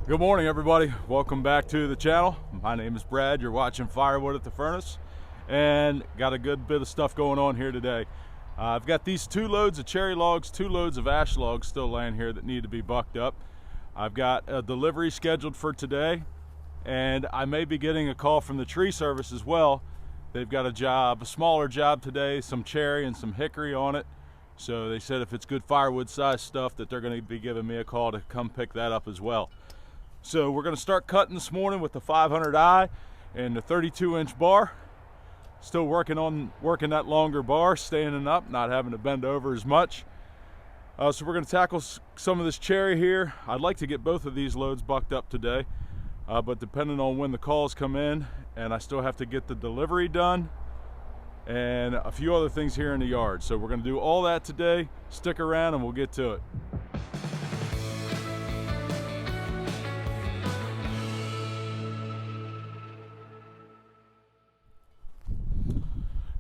Good morning, everybody. Welcome back to the channel. My name is Brad. You're watching Firewood at the Furnace, and got a good bit of stuff going on here today. I've got these 2 loads of cherry logs, 2 loads of ash logs still laying here that need to be bucked up. I've got a delivery scheduled for today, and I may be getting a call from the tree service as well. They've got a smaller job today, some cherry and some hickory on it. So they said if it's good firewood size stuff that they're going to be giving me a call to come pick that up as well. So we're going to start cutting this morning with the 500i and the 32-inch bar. Still working that longer bar, standing up, not having to bend over as much. So we're going to tackle some of this cherry here. I'd like to get both of these loads bucked up today, but depending on when the calls come in, and I still have to get the delivery done and a few other things here in the yard. So we're going to do all that today. Stick around and we'll get to it.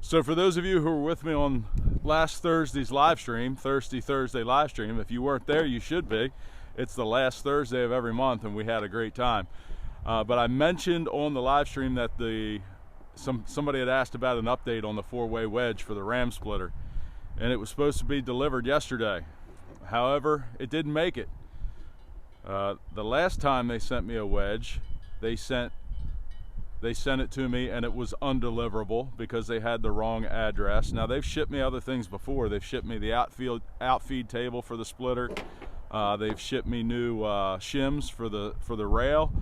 So for those of you who were with me on last Thursday's live stream, Thursday live stream, if you weren't there, you should be. It's the last Thursday of every month, and we had a great time. But I mentioned on the live stream that somebody had asked about an update on the 4-way wedge for the ram splitter, and it was supposed to be delivered yesterday. However, it didn't make it. The last time they sent me a wedge, they sent it to me and it was undeliverable because they had the wrong address. Now, they've shipped me other things before. They've shipped me the outfeed table for the splitter. They've shipped me new shims for the rail,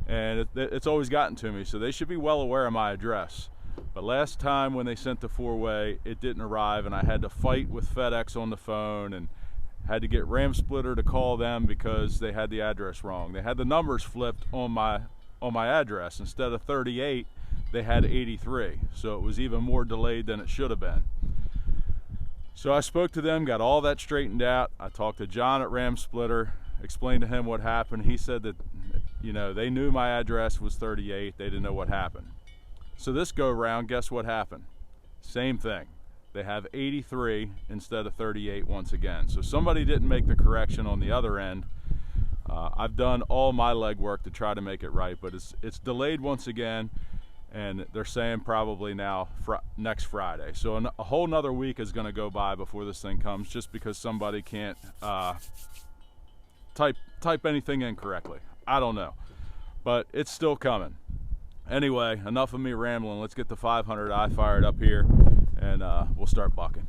and it's always gotten to me. So they should be well aware of my address. But last time when they sent the 4-way, it didn't arrive, and I had to fight with FedEx on the phone and had to get Ram Splitter to call them because they had the address wrong. They had the numbers flipped on my address. Instead of 38, they had 83, so it was even more delayed than it should have been. So I spoke to them, got all that straightened out. I talked to John at Ram Splitter, explained to him what happened. He said that, they knew my address was 38, they didn't know what happened. So this go round, guess what happened? Same thing. They have 83 instead of 38 once again. So somebody didn't make the correction on the other end. I've done all my legwork to try to make it right, but it's delayed once again, and they're saying probably now next Friday. So a whole nother week is going to go by before this thing comes, just because somebody can't type anything in correctly. I don't know, but it's still coming. Anyway, enough of me rambling. Let's get the 500i fired up here, and we'll start bucking.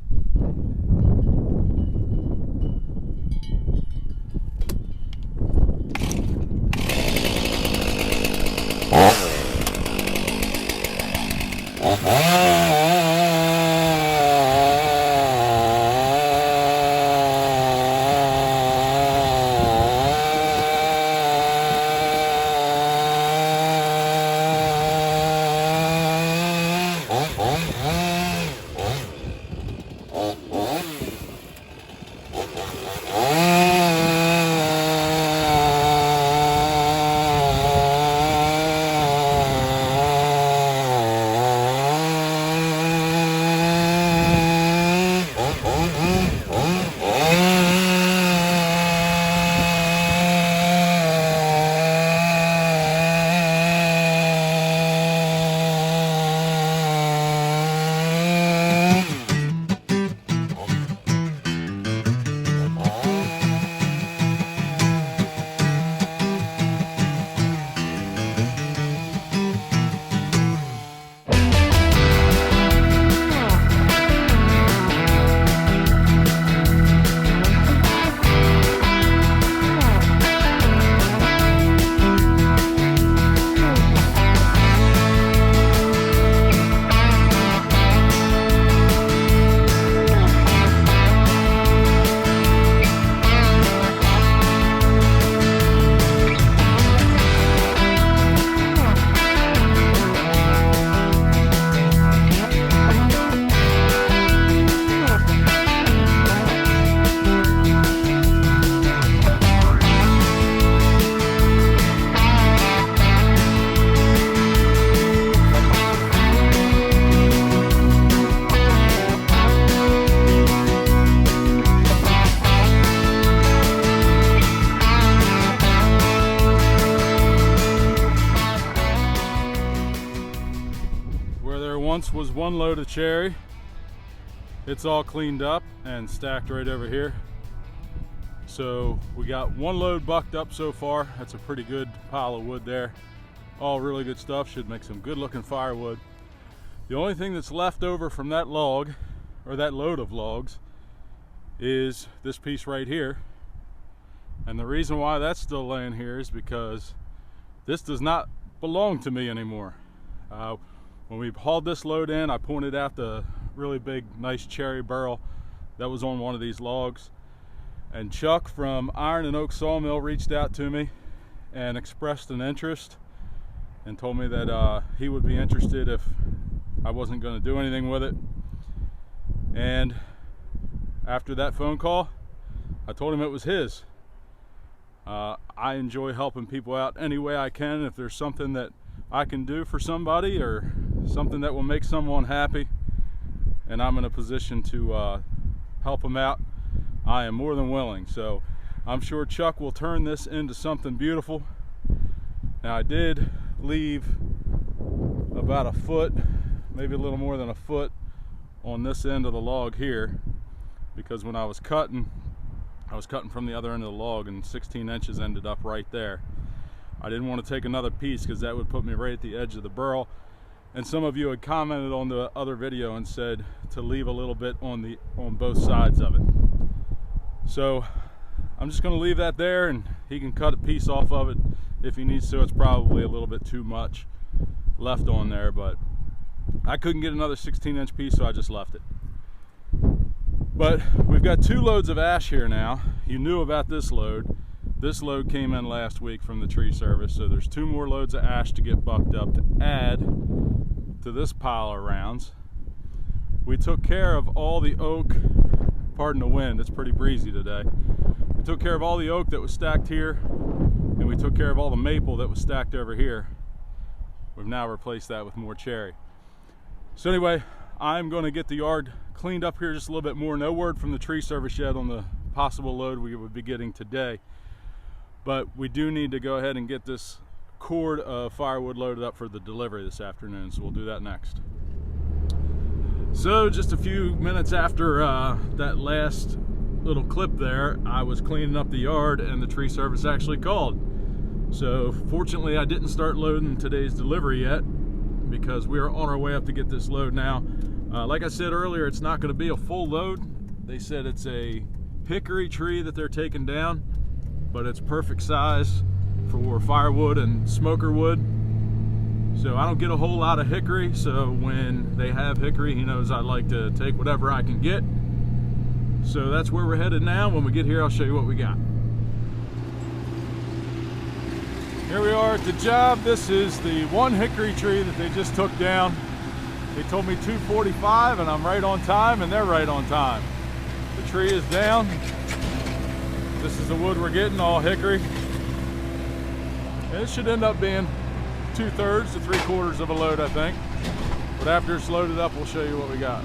once was one load of cherry. It's all cleaned up and stacked right over here. So we got one load bucked up so far. That's a pretty good pile of wood there. All really good stuff, should make some good looking firewood. The only thing that's left over from that log, or that load of logs, is this piece right here. And the reason why that's still laying here is because this does not belong to me anymore. When we hauled this load in, I pointed out the really big, nice cherry barrel that was on one of these logs. And Chuck from Iron and Oak Sawmill reached out to me and expressed an interest and told me that he would be interested if I wasn't going to do anything with it. And after that phone call, I told him it was his. I enjoy helping people out any way I can. If there's something that I can do for somebody or something that will make someone happy and I'm in a position to help them out, I am more than willing. So I'm sure Chuck will turn this into something beautiful. Now I did leave about a foot, maybe a little more than a foot on this end of the log here, because when I was cutting from the other end of the log and 16 inches ended up right there. I didn't want to take another piece because that would put me right at the edge of the burl. And some of you had commented on the other video and said to leave a little bit on both sides of it. So I'm just going to leave that there, and he can cut a piece off of it if he needs to. It's probably a little bit too much left on there, but I couldn't get another 16-inch piece, so I just left it. But we've got 2 loads of ash here now. You knew about this load. This load came in last week from the tree service, so there's 2 more loads of ash to get bucked up to add to this pile of rounds. We took care of all the oak, pardon the wind, it's pretty breezy today. We took care of all the oak that was stacked here, and we took care of all the maple that was stacked over here. We've now replaced that with more cherry. So anyway, I'm going to get the yard cleaned up here just a little bit more. No word from the tree service yet on the possible load we would be getting today, but we do need to go ahead and get this cord of firewood loaded up for the delivery this afternoon, so we'll do that next. So just a few minutes after that last little clip there, I was cleaning up the yard and the tree service actually called. So fortunately I didn't start loading today's delivery yet because we are on our way up to get this load now. Like I said earlier, it's not going to be a full load. They said it's a hickory tree that they're taking down, but it's perfect size for firewood and smoker wood. So I don't get a whole lot of hickory, so when they have hickory, he knows I like to take whatever I can get. So that's where we're headed now. When we get here, I'll show you what we got. Here we are at the job. This is the one hickory tree that they just took down. They told me 2:45 and I'm right on time, and they're right on time. The tree is down. This is the wood we're getting, all hickory. And it should end up being 2/3 to 3/4 of a load, I think. But after it's loaded up, we'll show you what we got.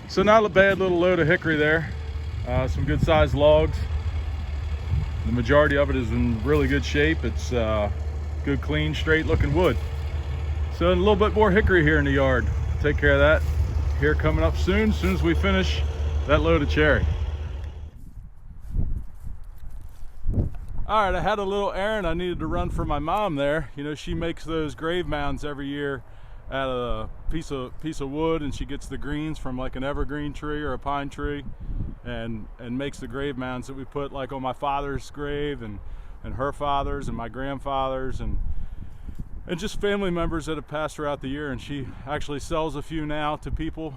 So not a bad little load of hickory there. Some good sized logs. The majority of it is in really good shape. It's good, clean, straight looking wood. So a little bit more hickory here in the yard. Take care of that here coming up soon as we finish that load of cherry. All right, I had a little errand I needed to run for my mom there. You know, she makes those grave mounds every year out of a piece of wood, and she gets the greens from like an evergreen tree or a pine tree and makes the grave mounds that we put like on my father's grave and her father's and my grandfather's and just family members that have passed throughout the year. And she actually sells a few now to people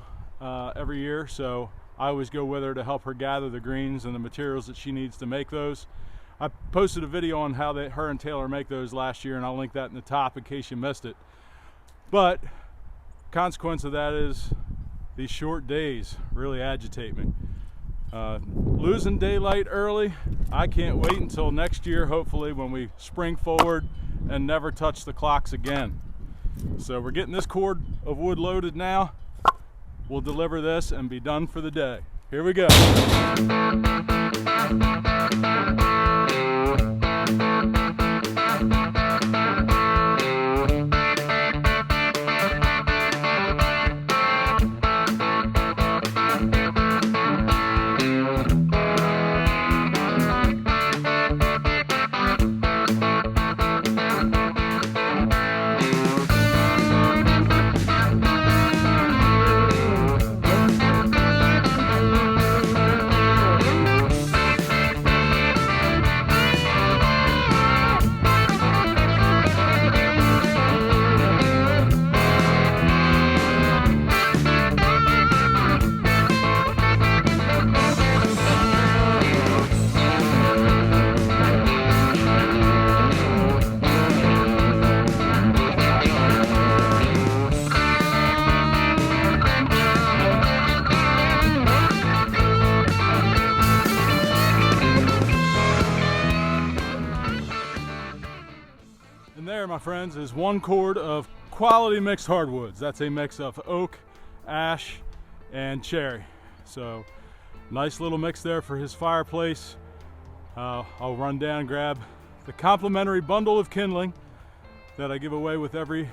every year, so I always go with her to help her gather the greens and the materials that she needs to make those. I posted a video on how her and Taylor make those last year, and I'll link that in the top in case you missed it. But consequence of that is these short days really agitate me. Losing daylight early, I can't wait until next year, hopefully, when we spring forward and never touch the clocks again. So we're getting this cord of wood loaded now. We'll deliver this and be done for the day. Here we go. And there, my friends, is 1 cord of quality mixed hardwoods. That's a mix of oak, ash, and cherry. So nice little mix there for his fireplace. I'll run down and grab the complimentary bundle of kindling that I give away with every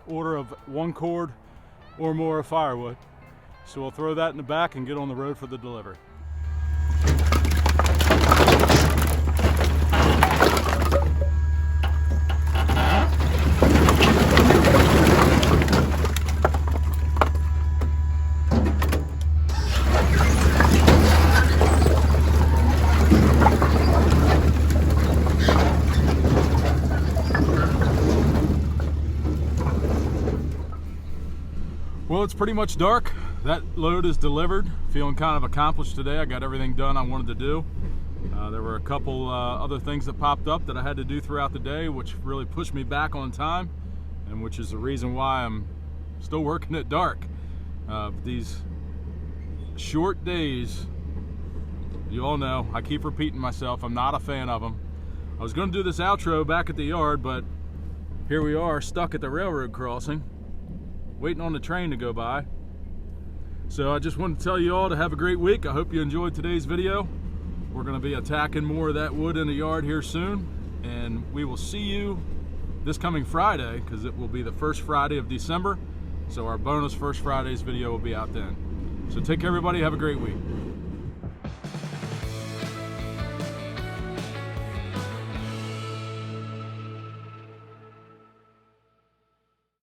order of 1 cord or more of firewood. So we'll throw that in the back and get on the road for the delivery. Well, it's pretty much dark. That load is delivered. Feeling kind of accomplished today. I got everything done I wanted to do. There were a couple other things that popped up that I had to do throughout the day, which really pushed me back on time, and which is the reason why I'm still working at dark. These short days, you all know, I keep repeating myself, I'm not a fan of them. I was going to do this outro back at the yard, but here we are stuck at the railroad crossing, waiting on the train to go by. So I just wanted to tell you all to have a great week. I hope you enjoyed today's video. We're going to be attacking more of that wood in the yard here soon, and we will see you this coming Friday, because it will be the first Friday of December. So our bonus First Fridays video will be out then. So take care, everybody. Have a great week.